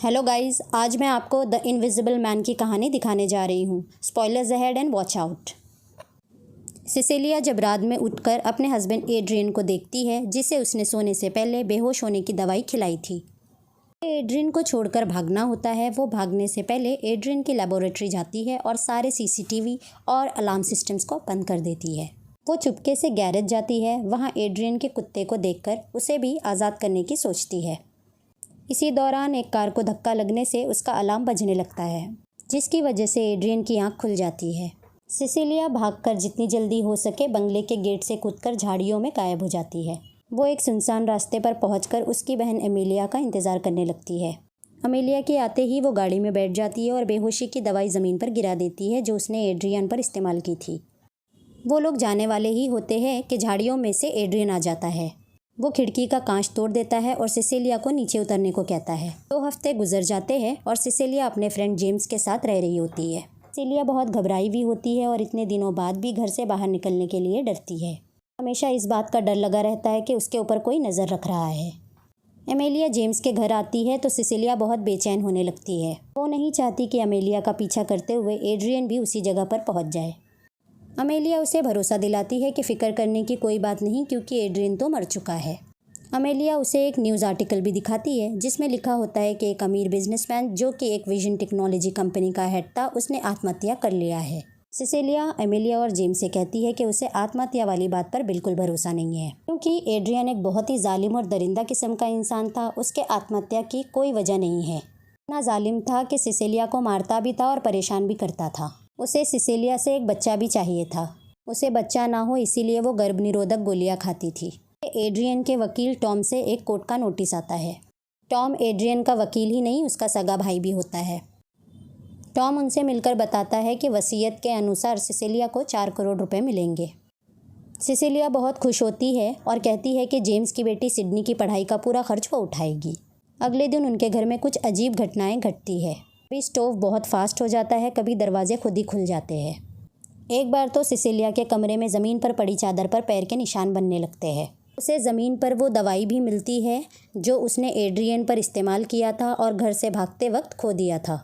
Hello guys, आज मैं आपको द इनविजिबल मैन की कहानी दिखाने जा रही हूँ। Spoilers ahead and watch out. Sicilia जब रात में उठकर अपने हस्बैंड एड्रियन को देखती है, जिसे उसने सोने से पहले बेहोश होने की दवाई खिलाई थी। एड्रियन को छोड़कर भागना होता है। वो भागने से पहले एड्रियन की लेबोरेटरी जाती है और सारे सीसीटीवी और अलार्म सिस्टम्स को बंद कर देती है। वो चुपके से गैरेज जाती है। वहाँ एड्रियन के कुत्ते को देखकर उसे भी आज़ाद करने की सोचती है। इसी दौरान एक कार को धक्का लगने से उसका अलार्म बजने लगता है, जिसकी वजह से एड्रियन की आंख खुल जाती है। सिसिलिया भागकर जितनी जल्दी हो सके बंगले के गेट से कूदकर झाड़ियों में गायब हो जाती है। वो एक सुनसान रास्ते पर पहुंचकर उसकी बहन एमिलिया का इंतज़ार करने लगती है। एमिलिया के आते ही वो गाड़ी में बैठ जाती है और बेहोशी की दवाई ज़मीन पर गिरा देती है, जो उसने एड्रियन पर इस्तेमाल की थी। वो लोग जाने वाले ही होते हैं कि झाड़ियों में से एड्रियन आ जाता है। वो खिड़की का कांच तोड़ देता है और सिसिलिया को नीचे उतरने को कहता है। 2 हफ्ते गुजर जाते हैं और सिसिलिया अपने फ्रेंड जेम्स के साथ रह रही होती है। सिसिलिया बहुत घबराई हुई होती है और इतने दिनों बाद भी घर से बाहर निकलने के लिए डरती है। हमेशा इस बात का डर लगा रहता है कि उसके ऊपर कोई नज़र रख रहा है। एमिलिया जेम्स के घर आती है तो सिसिलिया बहुत बेचैन होने लगती है। वो नहीं चाहती कि एमिलिया का पीछा करते हुए एड्रियन भी उसी जगह पर पहुँच जाए। एमिलिया उसे भरोसा दिलाती है कि फ़िक्र करने की कोई बात नहीं, क्योंकि एड्रियन तो मर चुका है। एमिलिया उसे एक न्यूज़ आर्टिकल भी दिखाती है, जिसमें लिखा होता है कि एक अमीर बिजनेसमैन, जो कि एक विजन टेक्नोलॉजी कंपनी का हेड था, उसने आत्महत्या कर लिया है। सिसिलिया एमिलिया और जेम्स से कहती है कि उसे आत्महत्या वाली बात पर बिल्कुल भरोसा नहीं है, क्योंकि एड्रियन एक बहुत ही जालिम और दरिंदा किस्म का इंसान था। उसके आत्महत्या की कोई वजह नहीं है। इतना जालिम था कि सिसिलिया को मारता भी था और परेशान भी करता था। उसे सिसिलिया से एक बच्चा भी चाहिए था। उसे बच्चा ना हो, इसीलिए वो गर्भ निरोधक गोलियां खाती थी। एड्रियन के वकील टॉम से एक कोर्ट का नोटिस आता है। टॉम एड्रियन का वकील ही नहीं, उसका सगा भाई भी होता है। टॉम उनसे मिलकर बताता है कि वसीयत के अनुसार सिसिलिया को 4 करोड़ रुपए मिलेंगे। सिसिलिया बहुत खुश होती है और कहती है कि जेम्स की बेटी सिडनी की पढ़ाई का पूरा खर्च वो उठाएगी। अगले दिन उनके घर में कुछ अजीब घटनाएं घटती है। कभी स्टोव बहुत फास्ट हो जाता है, कभी दरवाजे खुद ही खुल जाते हैं। एक बार तो सिसिलिया के कमरे में ज़मीन पर पड़ी चादर पर पैर के निशान बनने लगते हैं। उसे ज़मीन पर वो दवाई भी मिलती है जो उसने एड्रियन पर इस्तेमाल किया था और घर से भागते वक्त खो दिया था।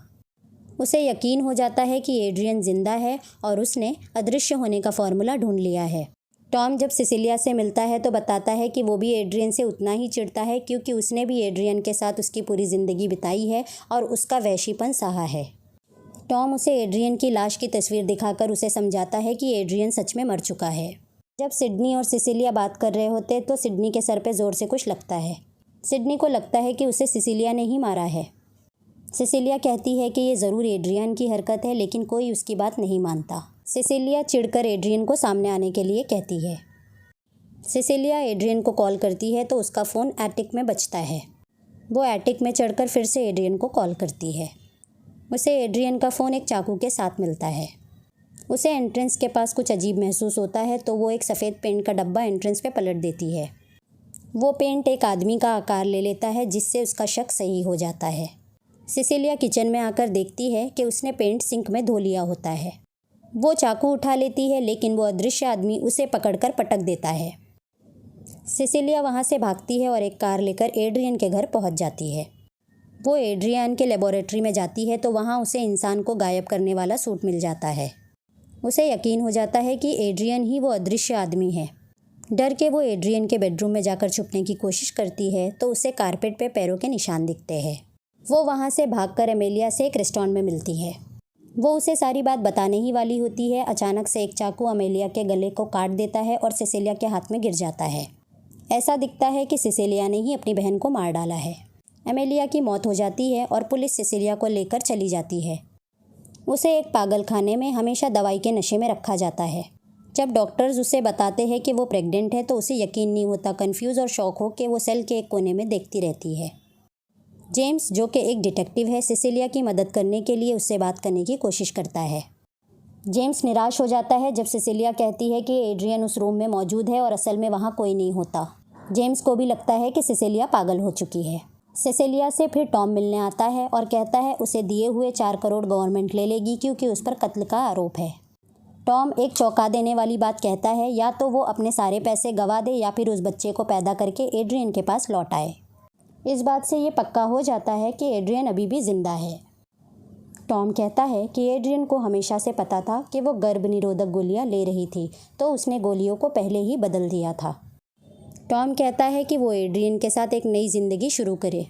उसे यकीन हो जाता है कि एड्रियन जिंदा है और उसने अदृश्य होने का फॉर्मूला ढूंढ लिया है। टॉम जब सिसिलिया से मिलता है तो बताता है कि वो भी एड्रियन से उतना ही चिढ़ता है, क्योंकि उसने भी एड्रियन के साथ उसकी पूरी ज़िंदगी बिताई है और उसका वहशीपन सहा है। टॉम उसे एड्रियन की लाश की तस्वीर दिखाकर उसे समझाता है कि एड्रियन सच में मर चुका है। जब सिडनी और सिसिलिया बात कर रहे होते तो सिडनी के सर पे ज़ोर से कुछ लगता है। सिडनी को लगता है कि उसे सिसिलिया ने ही मारा है। सिसिलिया कहती है कि ये ज़रूर एड्रियन की हरकत है, लेकिन कोई उसकी बात नहीं मानता। सिसिलिया चिढ़कर एड्रियन को सामने आने के लिए कहती है। सिसिलिया एड्रियन को कॉल करती है तो उसका फ़ोन एटिक में बजता है। वो एटिक में चढ़कर फिर से एड्रियन को कॉल करती है। उसे एड्रियन का फ़ोन एक चाकू के साथ मिलता है। उसे एंट्रेंस के पास कुछ अजीब महसूस होता है, तो वो एक सफ़ेद पेंट का डब्बा एंट्रेंस पे पलट देती है। वो पेंट एक आदमी का आकार ले लेता है, जिससे उसका शक सही हो जाता है। सिसिलिया किचन में आकर देखती है कि उसने पेंट सिंक में धो लिया होता है। वो चाकू उठा लेती है, लेकिन वो अदृश्य आदमी उसे पकड़कर पटक देता है। सिसिलिया वहाँ से भागती है और एक कार लेकर एड्रियन के घर पहुँच जाती है। वो एड्रियन के लेबोरेटरी में जाती है तो वहाँ उसे इंसान को गायब करने वाला सूट मिल जाता है। उसे यकीन हो जाता है कि एड्रियन ही वो अदृश्य आदमी है। डर के वो एड्रियन के बेडरूम में जाकर छुपने की कोशिश करती है तो उसे कारपेट पे पैरों के निशान दिखते हैं। वो वहाँ से भागकर एमिलिया से एक रेस्टोरेंट में मिलती है। वो उसे सारी बात बताने ही वाली होती है। अचानक से एक चाकू एमिलिया के गले को काट देता है और सिसिलिया के हाथ में गिर जाता है। ऐसा दिखता है कि सिसिलिया ने ही अपनी बहन को मार डाला है। एमिलिया की मौत हो जाती है और पुलिस सिसिलिया को लेकर चली जाती है। उसे एक पागल खाने में हमेशा दवाई के नशे में रखा जाता है। जब डॉक्टर्स उसे बताते हैं कि वो प्रेग्नेंट है तो उसे यकीन नहीं होता। कंफ्यूज और शॉक हो के वो सेल के एक कोने में देखती रहती है। जेम्स, जो कि एक डिटेक्टिव है, सिसिलिया की मदद करने के लिए उससे बात करने की कोशिश करता है। जेम्स निराश हो जाता है जब सिसिलिया कहती है कि एड्रियन उस रूम में मौजूद है और असल में वहाँ कोई नहीं होता। जेम्स को भी लगता है कि सिसिलिया पागल हो चुकी है। सिसिलिया से फिर टॉम मिलने आता है और कहता है उसे दिए हुए 4 करोड़ गवर्नमेंट ले लेगी, क्योंकि उस पर कत्ल का आरोप है। टॉम एक चौंका देने वाली बात कहता है, या तो वो अपने सारे पैसे गंवा दे या फिर उस बच्चे को पैदा करके एड्रियन के पास लौट आए। इस बात से ये पक्का हो जाता है कि एड्रियन अभी भी जिंदा है। टॉम कहता है कि एड्रियन को हमेशा से पता था कि वो गर्भ निरोधक गोलियां ले रही थी, तो उसने गोलियों को पहले ही बदल दिया था। टॉम कहता है कि वो एड्रियन के साथ एक नई ज़िंदगी शुरू करे।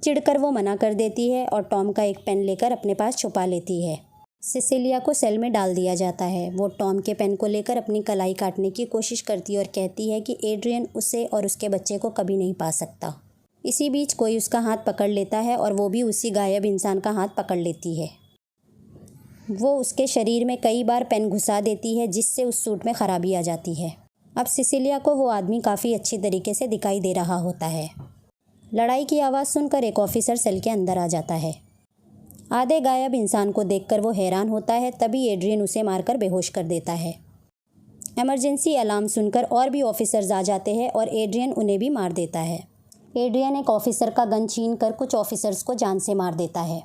चिढ़कर वो मना कर देती है और टॉम का एक पेन लेकर अपने पास छुपा लेती है। सिसिलिया को सेल में डाल दिया जाता है। वो टॉम के पेन को लेकर अपनी कलाई काटने की कोशिश करती है और कहती है कि एड्रियन उसे और उसके बच्चे को कभी नहीं पा सकता। इसी बीच कोई उसका हाथ पकड़ लेता है और वो भी उसी गायब इंसान का हाथ पकड़ लेती है। वो उसके शरीर में कई बार पेन घुसा देती है, जिससे उस सूट में खराबी आ जाती है। अब सिसिलिया को वो आदमी काफ़ी अच्छी तरीके से दिखाई दे रहा होता है। लड़ाई की आवाज़ सुनकर एक ऑफिसर सेल के अंदर आ जाता है। आधे गायब इंसान को देखकर वो हैरान होता है। तभी एड्रियन उसे मारकर बेहोश कर देता है। इमरजेंसी अलार्म सुनकर और भी ऑफिसर्स आ जाते हैं और एड्रियन उन्हें भी मार देता है। एड्रियन एक ऑफिसर का गन छीन कर कुछ ऑफिसर्स को जान से मार देता है।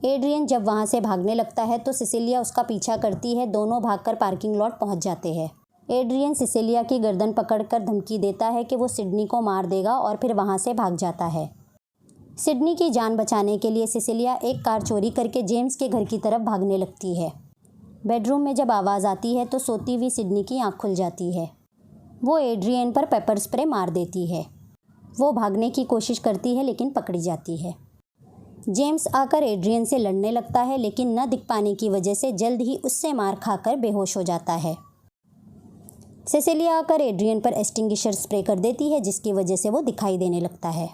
एड्रियन जब वहाँ से भागने लगता है तो सिसिलिया उसका पीछा करती है। दोनों भागकर पार्किंग लॉट पहुँच जाते हैं। एड्रियन सिसिलिया की गर्दन पकड़कर धमकी देता है कि वो सिडनी को मार देगा और फिर वहाँ से भाग जाता है। सिडनी की जान बचाने के लिए सिसिलिया एक कार चोरी करके जेम्स के घर की तरफ भागने लगती है। बेडरूम में जब आवाज़ आती है तो सोती हुई सिडनी की आँख खुल जाती है। वो एड्रियन पर पेपर स्प्रे मार देती है। वो भागने की कोशिश करती है लेकिन पकड़ी जाती है। जेम्स आकर एड्रियन से लड़ने लगता है, लेकिन न दिख पाने की वजह से जल्द ही उससे मार खाकर बेहोश हो जाता है। सिसिलिया आकर एड्रियन पर एक्सटिंग्विशर स्प्रे कर देती है, जिसकी वजह से वो दिखाई देने लगता है।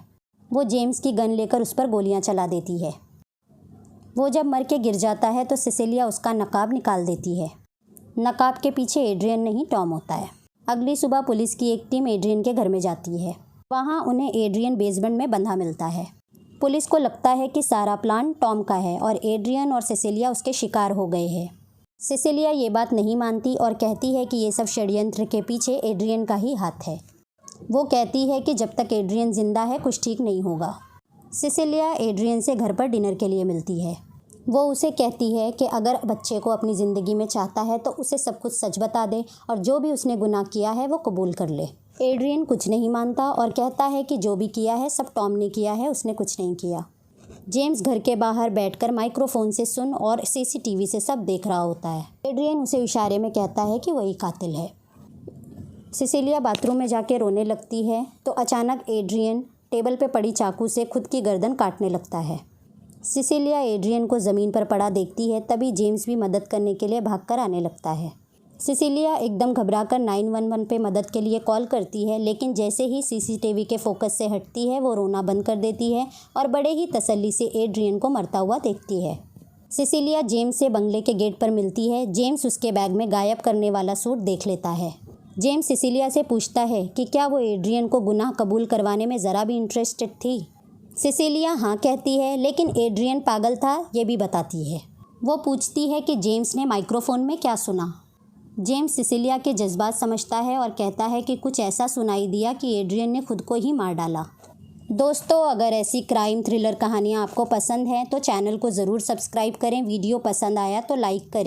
वो जेम्स की गन लेकर उस पर गोलियां चला देती है। वो जब मर के गिर जाता है तो सिसिलिया उसका नकाब निकाल देती है। नकाब के पीछे एड्रियन नहीं, टॉम होता है। अगली सुबह पुलिस की एक टीम एड्रियन के घर में जाती है। वहाँ उन्हें एड्रियन बेसमेंट में बंधा मिलता है। पुलिस को लगता है कि सारा प्लान टॉम का है और एड्रियन और सिसिलिया उसके शिकार हो गए हैं। सिसिलिया ये बात नहीं मानती और कहती है कि ये सब षड्यंत्र के पीछे एड्रियन का ही हाथ है। वो कहती है कि जब तक एड्रियन जिंदा है कुछ ठीक नहीं होगा। सिसिलिया एड्रियन से घर पर डिनर के लिए मिलती है। वो उसे कहती है कि अगर बच्चे को अपनी ज़िंदगी में चाहता है तो उसे सब कुछ सच बता दे और जो भी उसने गुनाह किया है वो कबूल कर ले। एड्रियन कुछ नहीं मानता और कहता है कि जो भी किया है सब टॉम ने किया है, उसने कुछ नहीं किया। जेम्स घर के बाहर बैठकर माइक्रोफोन से सुन और सीसीटीवी से सब देख रहा होता है। एड्रियन उसे इशारे में कहता है कि वही कातिल है। सिसिलिया बाथरूम में जाके रोने लगती है तो अचानक एड्रियन टेबल पे पड़ी चाकू से खुद की गर्दन काटने लगता है। सिसिलिया एड्रियन को ज़मीन पर पड़ा देखती है। तभी जेम्स भी मदद करने के लिए भागकर आने लगता है। सिसिलिया एकदम घबराकर 911 पे मदद के लिए कॉल करती है, लेकिन जैसे ही सीसीटीवी के फोकस से हटती है वो रोना बंद कर देती है और बड़े ही तसल्ली से एड्रियन को मरता हुआ देखती है। सिसिलिया जेम्स से बंगले के गेट पर मिलती है। जेम्स उसके बैग में गायब करने वाला सूट देख लेता है। जेम्स सिसिलिया से पूछता है कि क्या वो एड्रियन को गुनाह कबूल करवाने में ज़रा भी इंटरेस्टेड थी। सिसिलिया हाँ कहती है, लेकिन एड्रियन पागल था ये भी बताती है। वो पूछती है कि जेम्स ने माइक्रोफोन में क्या सुना। जेम्स सिसिलिया के जज्बात समझता है और कहता है कि कुछ ऐसा सुनाई दिया कि एड्रियन ने खुद को ही मार डाला। दोस्तों, अगर ऐसी क्राइम थ्रिलर कहानियाँ आपको पसंद हैं तो चैनल को ज़रूर सब्सक्राइब करें। वीडियो पसंद आया तो लाइक करें।